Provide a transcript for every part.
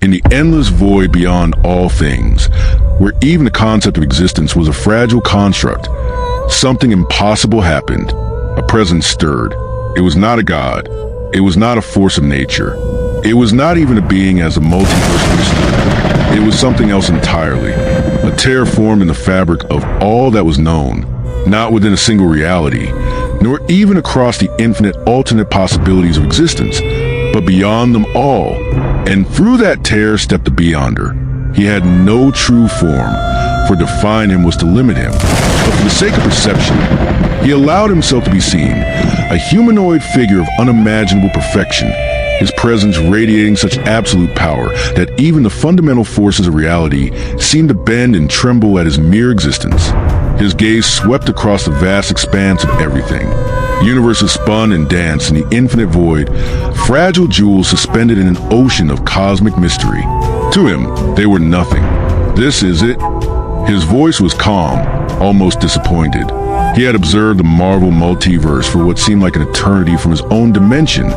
in the endless void beyond all things, where even the concept of existence was a fragile construct, something impossible happened. A presence stirred. It was not a god. It was not a force of nature. It was not even a being as the multiverse understood. It was something else entirely. A tear formed in the fabric of all that was known, not within a single reality, nor even across the infinite alternate possibilities of existence, but beyond them all. And through that tear stepped the Beyonder. He had no true form, for to define him was to limit him. But for the sake of perception, he allowed himself to be seen, a humanoid figure of unimaginable perfection, his presence radiating such absolute power that even the fundamental forces of reality seemed to bend and tremble at his mere existence. His gaze swept across the vast expanse of everything. Universes spun and danced in the infinite void, fragile jewels suspended in an ocean of cosmic mystery. To him, they were nothing. This is it. His voice was calm, almost disappointed. He had observed the Marvel multiverse for what seemed like an eternity from his own dimension,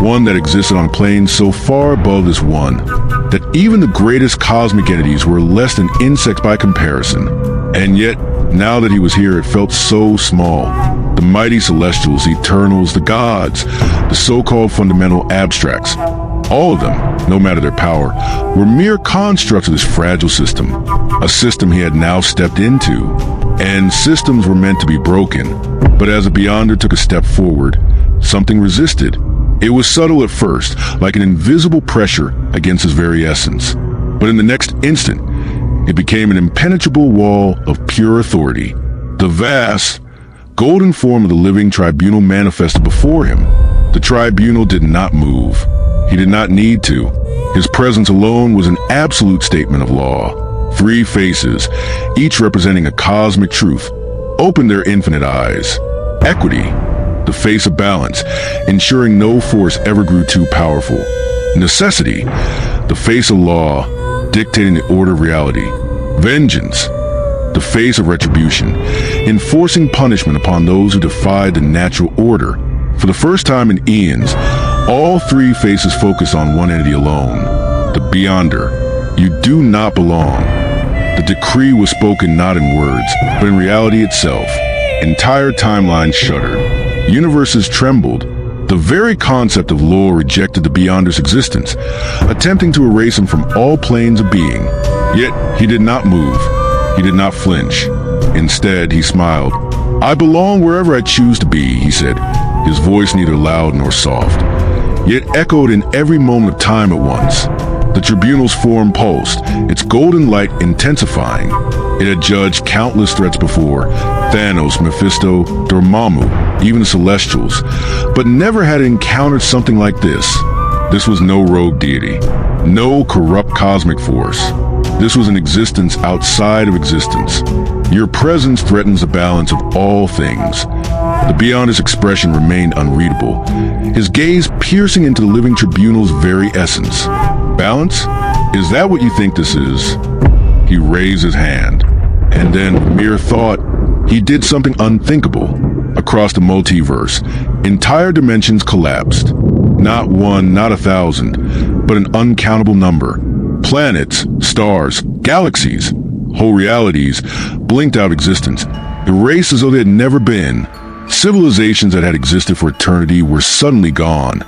one that existed on a plane so far above this one, that even the greatest cosmic entities were less than insects by comparison. And yet, now that he was here, it felt so small. The mighty celestials, the eternals, the gods, the so-called fundamental abstracts, all of them, no matter their power, were mere constructs of this fragile system, a system he had now stepped into. And systems were meant to be broken. But as the Beyonder took a step forward, something resisted. It was subtle at first, like an invisible pressure against his very essence. But in the next instant, it became an impenetrable wall of pure authority. The vast, golden form of the Living Tribunal manifested before him. The Tribunal did not move. He did not need to. His presence alone was an absolute statement of law. 3 faces, each representing a cosmic truth, opened their infinite eyes. Equity, the face of balance, ensuring no force ever grew too powerful. Necessity, the face of law, dictating the order of reality. Vengeance, the face of retribution, enforcing punishment upon those who defied the natural order. For the first time in eons, all 3 faces focus on one entity alone, the Beyonder. You do not belong. The decree was spoken not in words, but in reality itself. Entire timelines shuddered. Universes trembled. The very concept of law rejected the Beyonder's existence, attempting to erase him from all planes of being. Yet, he did not move. He did not flinch. Instead, he smiled. "I belong wherever I choose to be," he said, his voice neither loud nor soft, yet echoed in every moment of time at once. The Tribunal's form pulsed, its golden light intensifying. It had judged countless threats before, Thanos, Mephisto, Dormammu, even the Celestials, but never had it encountered something like this. This was no rogue deity, no corrupt cosmic force. This was an existence outside of existence. Your presence threatens the balance of all things. The Beyonder's expression remained unreadable, his gaze piercing into the Living Tribunal's very essence. Balance? Is that what you think this is? He raised his hand, and then, with mere thought, he did something unthinkable. Across the multiverse, entire dimensions collapsed. Not 1, not 1,000, but an uncountable number. Planets, stars, galaxies, whole realities blinked out existence, erased as though they had never been. Civilizations that had existed for eternity were suddenly gone,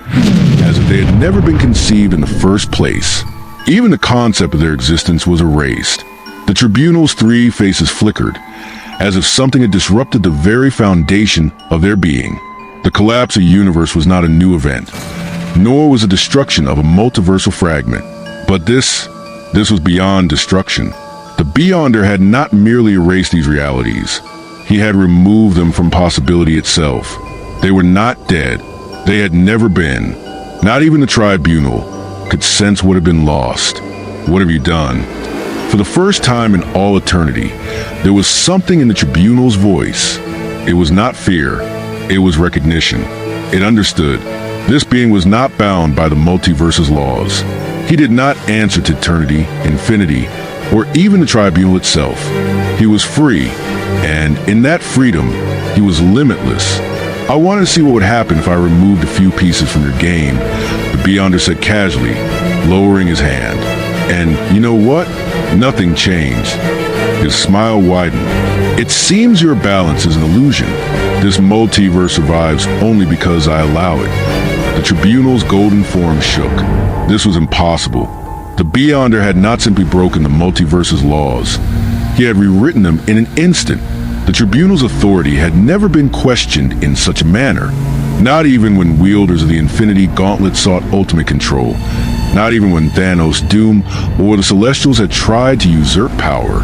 as if they had never been conceived in the first place. Even the concept of their existence was erased. The Tribunal's 3 faces flickered, as if something had disrupted the very foundation of their being. The collapse of the universe was not a new event, nor was the destruction of a multiversal fragment. But this was beyond destruction. The Beyonder had not merely erased these realities. He had removed them from possibility itself. They were not dead. They had never been. Not even the Tribunal could sense what had been lost. What have you done? For the first time in all eternity, there was something in the Tribunal's voice. It was not fear. It was recognition. It understood. This being was not bound by the multiverse's laws. He did not answer to eternity, infinity, or even the Tribunal itself. He was free, and in that freedom, he was limitless. "I wanted to see what would happen if I removed a few pieces from your game," the Beyonder said casually, lowering his hand. And you know what? Nothing changed. His smile widened. It seems your balance is an illusion. This multiverse survives only because I allow it. The Tribunal's golden form shook. This was impossible. The Beyonder had not simply broken the multiverse's laws. He had rewritten them in an instant. The Tribunal's authority had never been questioned in such a manner. Not even when wielders of the Infinity Gauntlet sought ultimate control. Not even when Thanos, Doom, or the Celestials had tried to usurp power.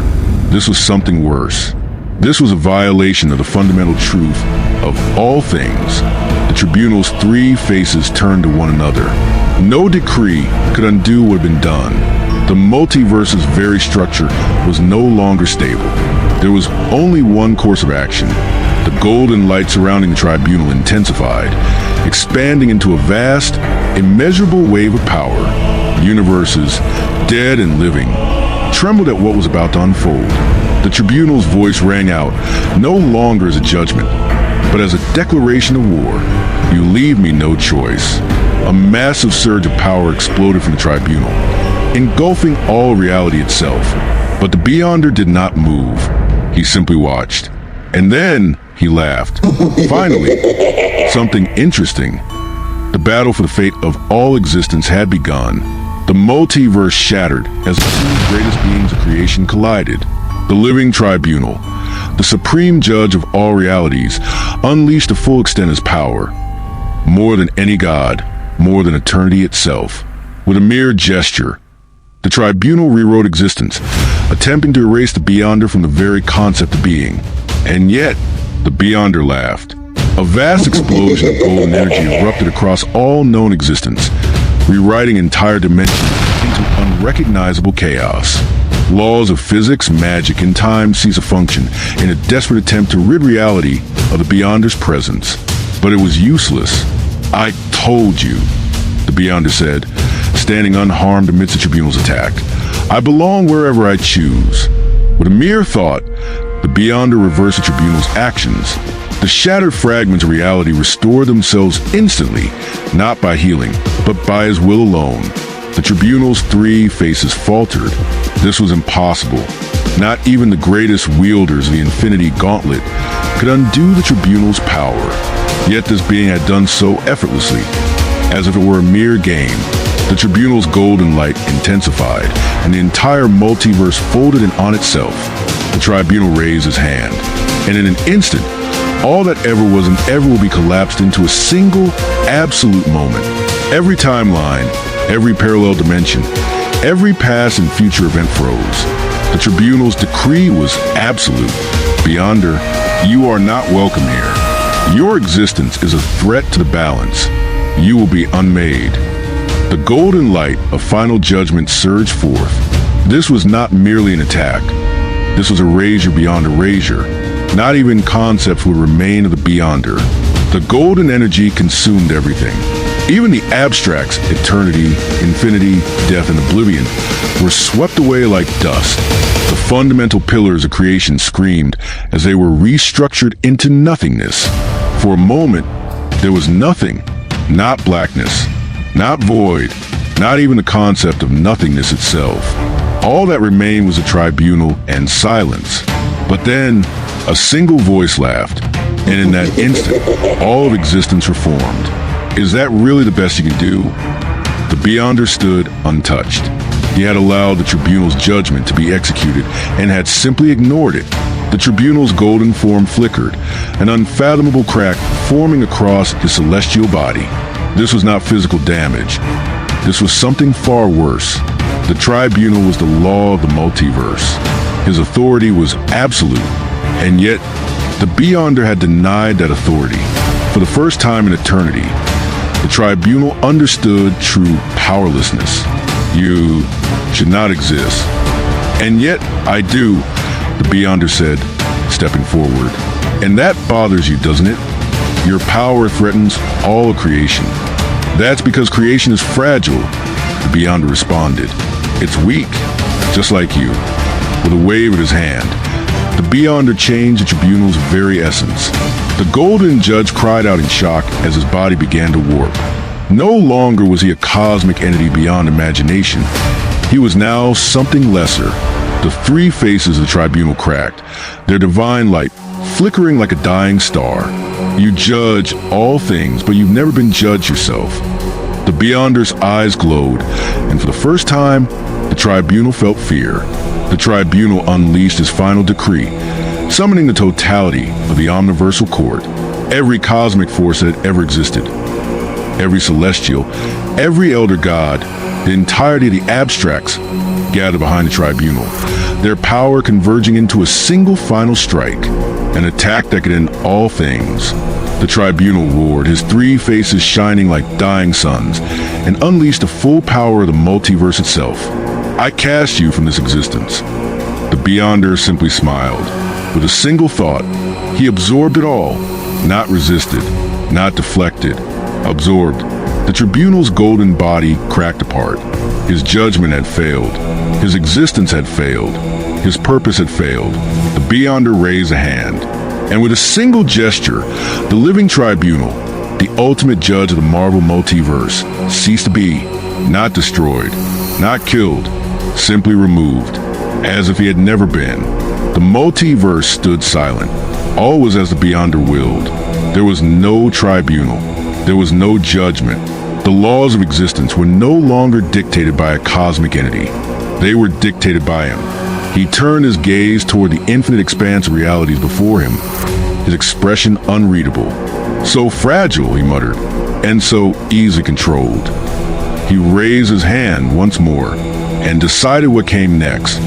This was something worse. This was a violation of the fundamental truth of all things. The Tribunal's three faces turned to one another. No decree could undo what had been done. The multiverse's very structure was no longer stable. There was only one course of action. The golden light surrounding the Tribunal intensified, expanding into a vast, immeasurable wave of power. Universes, dead and living, trembled at what was about to unfold. The Tribunal's voice rang out, no longer as a judgment, but as a declaration of war. You leave me no choice. A massive surge of power exploded from the Tribunal, engulfing all reality itself. But the Beyonder did not move. He simply watched. And then he laughed. Finally, something interesting. The battle for the fate of all existence had begun. The multiverse shattered as the two greatest beings of creation collided. The Living Tribunal, the supreme judge of all realities, unleashed to full extent his power. More than any god, more than eternity itself. With a mere gesture, the Tribunal rewrote existence, attempting to erase the Beyonder from the very concept of being. And yet, the Beyonder laughed. A vast explosion of golden energy erupted across all known existence, rewriting entire dimensions into unrecognizable chaos. Laws of physics, magic, and time ceased to function in a desperate attempt to rid reality of the Beyonder's presence. But it was useless. I told you, the Beyonder said, standing unharmed amidst the Tribunal's attack. I belong wherever I choose. With a mere thought, the Beyonder reversed the Tribunal's actions. The shattered fragments of reality restored themselves instantly, not by healing, but by his will alone. The Tribunal's three faces faltered. This was impossible. Not even the greatest wielders of the Infinity Gauntlet could undo the Tribunal's power. Yet this being had done so effortlessly, as if it were a mere game. The Tribunal's golden light intensified, and the entire multiverse folded in on itself. The Tribunal raised his hand, and in an instant, all that ever was and ever will be collapsed into a single, absolute moment. Every timeline, every parallel dimension, every past and future event froze. The Tribunal's decree was absolute. Beyonder, you are not welcome here. Your existence is a threat to the balance. You will be unmade. The golden light of final judgment surged forth. This was not merely an attack. This was erasure beyond erasure. Not even concepts would remain of the Beyonder. The golden energy consumed everything. Even the abstracts, eternity, infinity, death, and oblivion, were swept away like dust. The fundamental pillars of creation screamed as they were restructured into nothingness. For a moment, there was nothing. Not blackness, not void, not even the concept of nothingness itself. All that remained was a Tribunal and silence. But then, a single voice laughed, and in that instant, all of existence reformed. Is that really the best you can do? The Beyonder stood untouched. He had allowed the Tribunal's judgment to be executed and had simply ignored it. The Tribunal's golden form flickered, an unfathomable crack forming across his celestial body. This was not physical damage. This was something far worse. The Tribunal was the law of the multiverse. His authority was absolute, and yet the Beyonder had denied that authority. For the first time in eternity, the Tribunal understood true powerlessness. You should not exist. And yet, I do, the Beyonder said, stepping forward. And that bothers you, doesn't it? Your power threatens all of creation. That's because creation is fragile, the Beyonder responded. It's weak, just like you. With a wave of his hand, the Beyonder changed the Tribunal's very essence. The Golden Judge cried out in shock as his body began to warp. No longer was he a cosmic entity beyond imagination. He was now something lesser. The three faces of the tribunal cracked, their divine light flickering like a dying star. You judge all things, but you've never been judged yourself. The Beyonder's eyes glowed, and for the first time, the tribunal felt fear. The tribunal unleashed his final decree, summoning the totality of the Omniversal Court, every cosmic force that had ever existed, every celestial, every elder god, the entirety of the abstracts gathered behind the tribunal, their power converging into a single final strike, an attack that could end all things. The tribunal roared, his three faces shining like dying suns, and unleashed the full power of the multiverse itself. I cast you from this existence. The Beyonder simply smiled. With a single thought, he absorbed it all, not resisted, not deflected, absorbed. The tribunal's golden body cracked apart. His judgment had failed. His existence had failed. His purpose had failed. The Beyonder raised a hand, and with a single gesture, the Living Tribunal, the ultimate judge of the Marvel Multiverse, ceased to be, not destroyed, not killed, simply removed, as if he had never been. The Multiverse stood silent. All was as the Beyonder willed. There was no tribunal. There was no judgment. The laws of existence were no longer dictated by a cosmic entity. They were dictated by him. He turned his gaze toward the infinite expanse of realities before him, his expression unreadable. So fragile, he muttered, and so easily controlled. He raised his hand once more and decided what came next.